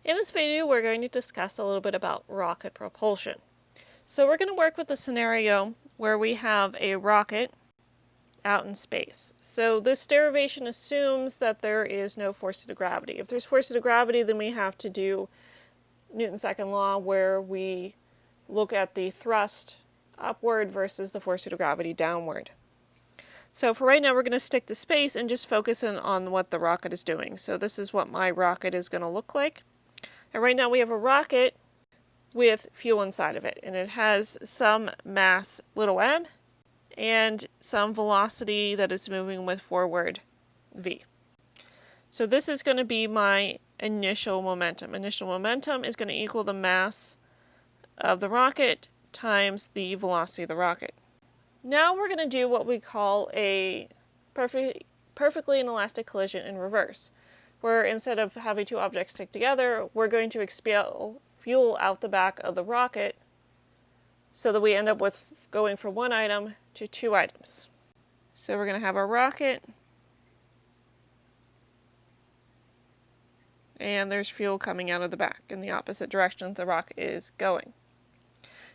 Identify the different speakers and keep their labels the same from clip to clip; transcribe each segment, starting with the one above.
Speaker 1: In this video, we're going to discuss a little bit about rocket propulsion. So we're going to work with a scenario where we have a rocket out in space. So this derivation assumes that there is no force due to gravity. If there's force due to gravity, then we have to do Newton's second law, where we look at the thrust upward versus the force due to gravity downward. So for right now, we're going to stick to space and just focus in on what the rocket is doing. So this is what my rocket is going to look like. And right now we have a rocket with fuel inside of it, and it has some mass, little m, and some velocity that it's moving with forward, v. So this is going to be my initial momentum. Initial momentum is going to equal the mass of the rocket times the velocity of the rocket. Now we're going to do what we call a perfectly inelastic collision in reverse, where instead of having two objects stick together, we're going to expel fuel out the back of the rocket so that we end up with going from one item to two items. So we're going to have our rocket, and there's fuel coming out of the back in the opposite direction that the rocket is going.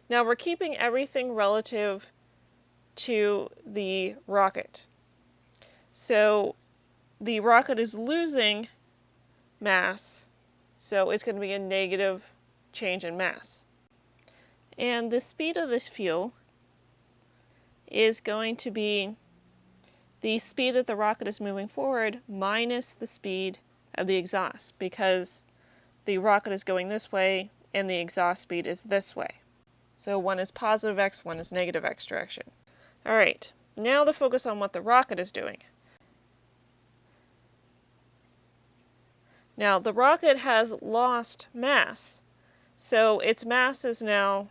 Speaker 1: Now we're keeping everything relative to the rocket. So the rocket is losing mass, so it's going to be a negative change in mass. And the speed of this fuel is going to be the speed that the rocket is moving forward minus the speed of the exhaust, because the rocket is going this way and the exhaust speed is this way. So one is positive x, one is negative x direction. Alright, now the focus on what the rocket is doing. Now the rocket has lost mass, so its mass is now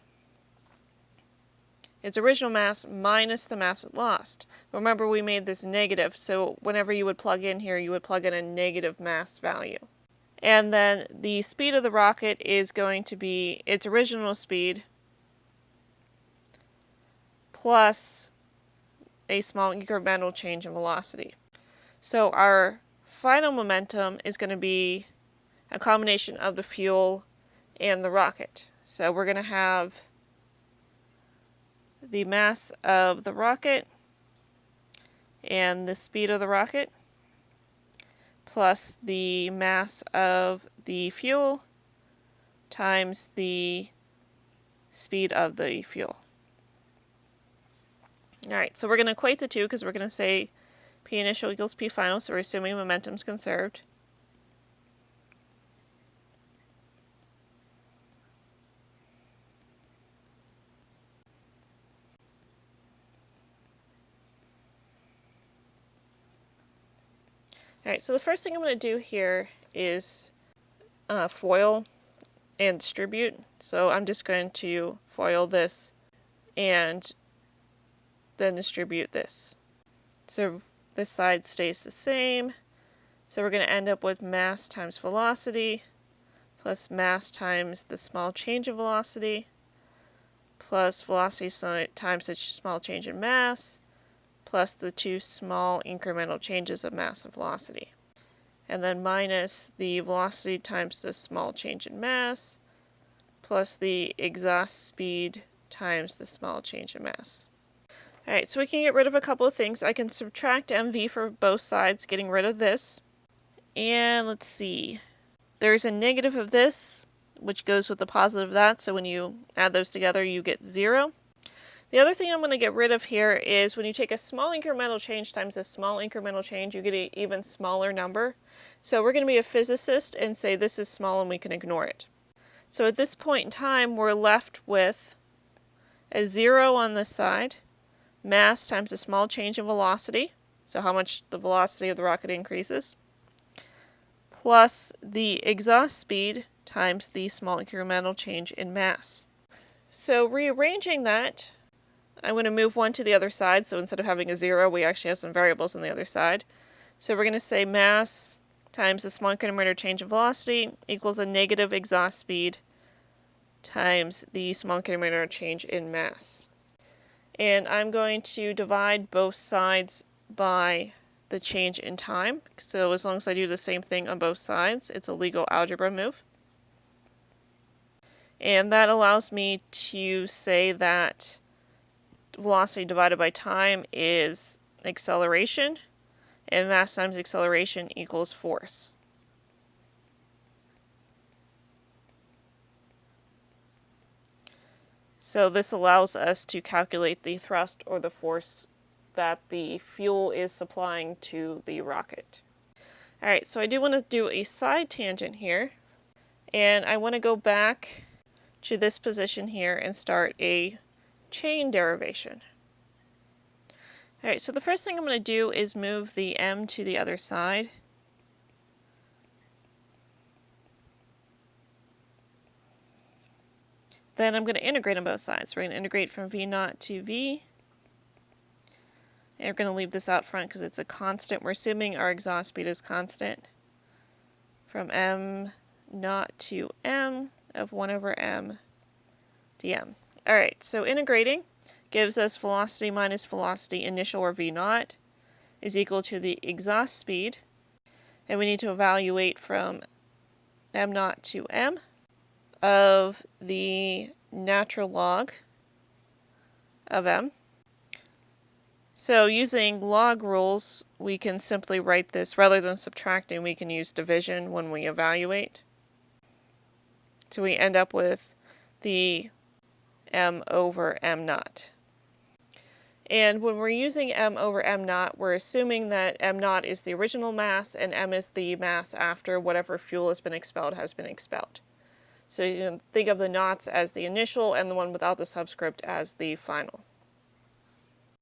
Speaker 1: its original mass minus the mass it lost. Remember, we made this negative, so whenever you would plug in here, you would plug in a negative mass value. And then the speed of the rocket is going to be its original speed plus a small incremental change in velocity. So our final momentum is going to be a combination of the fuel and the rocket. So we're going to have the mass of the rocket and the speed of the rocket plus the mass of the fuel times the speed of the fuel. Alright, so we're going to equate the two because we're going to say P initial equals P final, so we're assuming momentum's conserved. Alright, so the first thing I'm going to do here is FOIL and distribute. So I'm just going to FOIL this and then distribute this. So this side stays the same. So we're going to end up with mass times velocity plus mass times the small change in velocity plus velocity times the small change in mass plus the two small incremental changes of mass and velocity. And then minus the velocity times the small change in mass plus the exhaust speed times the small change in mass. Alright, so we can get rid of a couple of things. I can subtract mv for both sides, getting rid of this. And let's see. There's a negative of this, which goes with the positive of that, so when you add those together, you get 0. The other thing I'm going to get rid of here is when you take a small incremental change times a small incremental change, you get an even smaller number. So we're going to be a physicist and say this is small and we can ignore it. So at this point in time, we're left with a 0 on this side, mass times a small change in velocity, so how much the velocity of the rocket increases, plus the exhaust speed times the small incremental change in mass. So rearranging that, I'm going to move one to the other side, so instead of having a 0, we actually have some variables on the other side. So we're going to say mass times the small incremental change in velocity equals a negative exhaust speed times the small incremental change in mass. And I'm going to divide both sides by the change in time. So as long as I do the same thing on both sides, it's a legal algebra move. And that allows me to say that velocity divided by time is acceleration, and mass times acceleration equals force. So this allows us to calculate the thrust or the force that the fuel is supplying to the rocket. Alright, so I do want to do a side tangent here, and I want to go back to this position here and start a chain derivation. Alright, so the first thing I'm going to do is move the m to the other side. Then I'm going to integrate on both sides. We're going to integrate from v0 to v. And we're going to leave this out front because it's a constant. We're assuming our exhaust speed is constant. From m0 to m of 1 over m dm. Alright, so integrating gives us velocity minus velocity initial, or v0, is equal to the exhaust speed. And we need to evaluate from m0 to m of the natural log of m. So using log rules, we can simply write this, rather than subtracting, we can use division when we evaluate. So we end up with the m over m0. And when we're using m over m0, we're assuming that m0 is the original mass and m is the mass after whatever fuel has been expelled. So you can think of the knots as the initial and the one without the subscript as the final.